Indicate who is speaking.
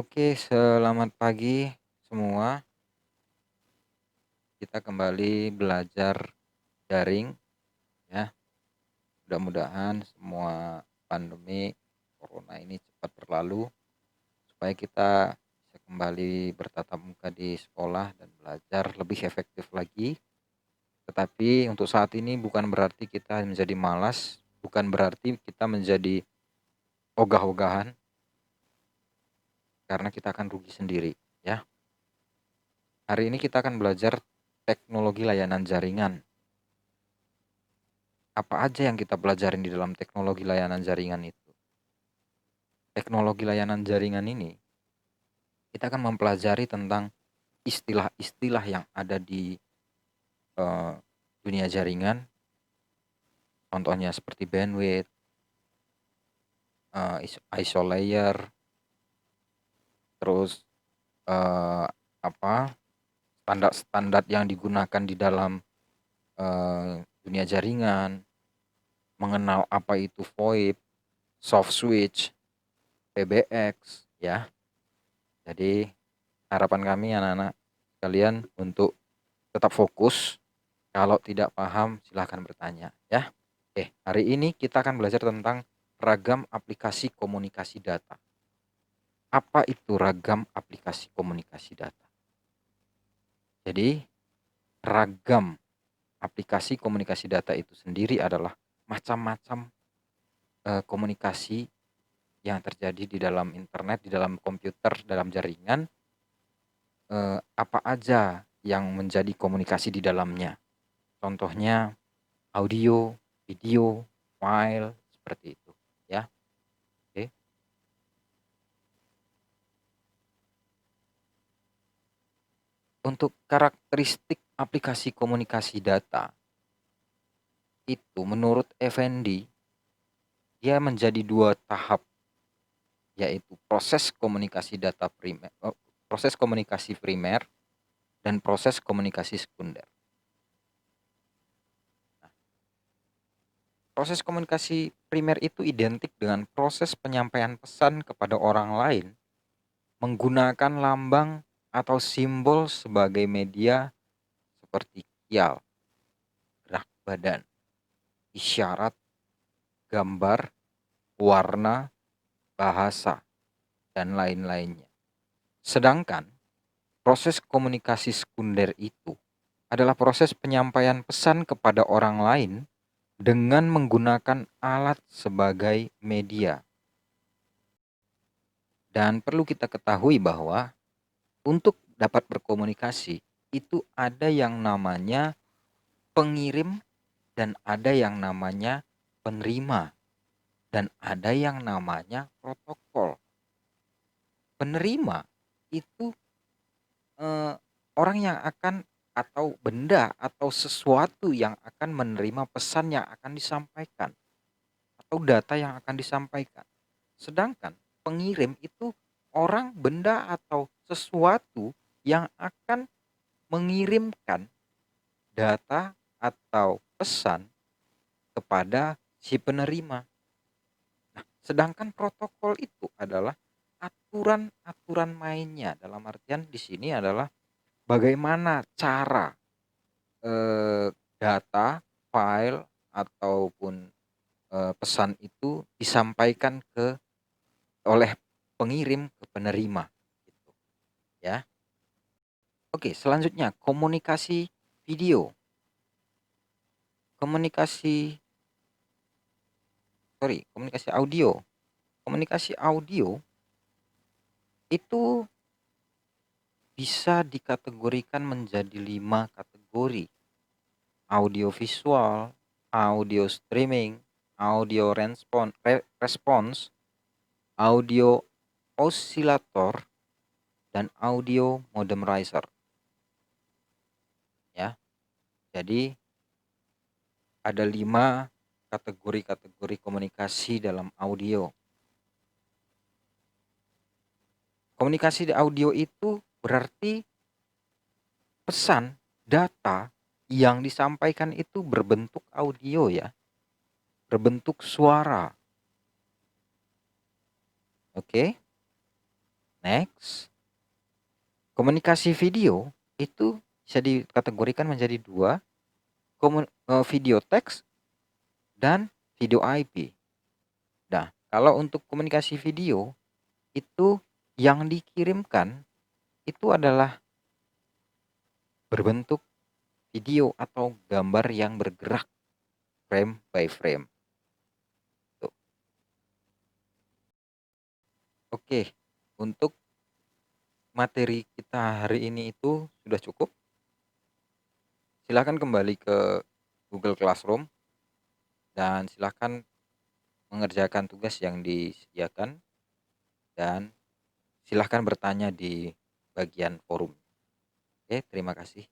Speaker 1: Oke, selamat pagi semua. Kita kembali belajar daring ya. Mudah-mudahan semua pandemi corona ini cepat berlalu supaya kita bisa kembali bertatap muka di sekolah dan belajar lebih efektif lagi. Tetapi untuk saat ini bukan berarti kita menjadi malas, bukan berarti kita menjadi ogah-ogahan karena kita akan rugi sendiri ya. Hari ini kita akan belajar teknologi layanan jaringan. Apa aja yang kita pelajarin di dalam teknologi layanan jaringan itu? Teknologi layanan jaringan ini, kita akan mempelajari tentang istilah-istilah yang ada di eh, dunia jaringan. Contohnya seperti bandwidth, ISO layer, terus eh, apa standar-standar yang digunakan di dalam dunia jaringan, mengenal apa itu VoIP, soft switch, PBX, ya. Jadi harapan kami anak-anak kalian untuk tetap fokus. Kalau tidak paham silahkan bertanya ya. Oke, hari ini kita akan belajar tentang ragam aplikasi komunikasi data. Apa itu ragam aplikasi komunikasi data? Jadi ragam aplikasi komunikasi data itu sendiri adalah macam-macam komunikasi yang terjadi di dalam internet, di dalam komputer, dalam jaringan. Apa aja yang menjadi komunikasi di dalamnya. Contohnya audio, video, file, seperti itu ya. Oke. Untuk karakteristik aplikasi komunikasi data itu menurut Effendi dia menjadi dua tahap, yaitu proses komunikasi primer dan proses komunikasi sekunder. Nah, proses komunikasi primer itu identik dengan proses penyampaian pesan kepada orang lain menggunakan lambang atau simbol sebagai media seperti kial, gerak badan, isyarat, gambar, warna, bahasa, dan lain-lainnya. Sedangkan proses komunikasi sekunder itu adalah proses penyampaian pesan kepada orang lain dengan menggunakan alat sebagai media. Dan perlu kita ketahui bahwa untuk dapat berkomunikasi itu ada yang namanya pengirim dan ada yang namanya penerima dan ada yang namanya protokol. Penerima itu orang yang akan atau benda atau sesuatu yang akan menerima pesan yang akan disampaikan atau data yang akan disampaikan. Sedangkan pengirim itu orang, benda atau sesuatu yang akan mengirimkan data atau pesan kepada si penerima. Nah, sedangkan protokol itu adalah aturan-aturan mainnya. Dalam artian di sini adalah bagaimana cara data, file ataupun pesan itu disampaikan oleh pengirim ke penerima gitu, ya. Oke, selanjutnya komunikasi video. Komunikasi audio. Komunikasi audio itu bisa dikategorikan menjadi 5 kategori. Audio visual, audio streaming, audio response, audio oscillator, dan audio modem riser. Ya, jadi ada 5 kategori-kategori komunikasi dalam audio. Komunikasi di audio itu berarti pesan, data yang disampaikan itu berbentuk audio ya, berbentuk suara. Oke. Next, komunikasi video itu bisa dikategorikan menjadi dua, video teks dan video IP. Nah, kalau untuk komunikasi video itu yang dikirimkan itu adalah berbentuk video atau gambar yang bergerak frame by frame. Tuh. Oke, untuk materi kita hari ini itu sudah cukup. Silakan kembali ke Google Classroom dan silakan mengerjakan tugas yang disediakan dan silahkan bertanya di bagian forum. Oke, terima kasih.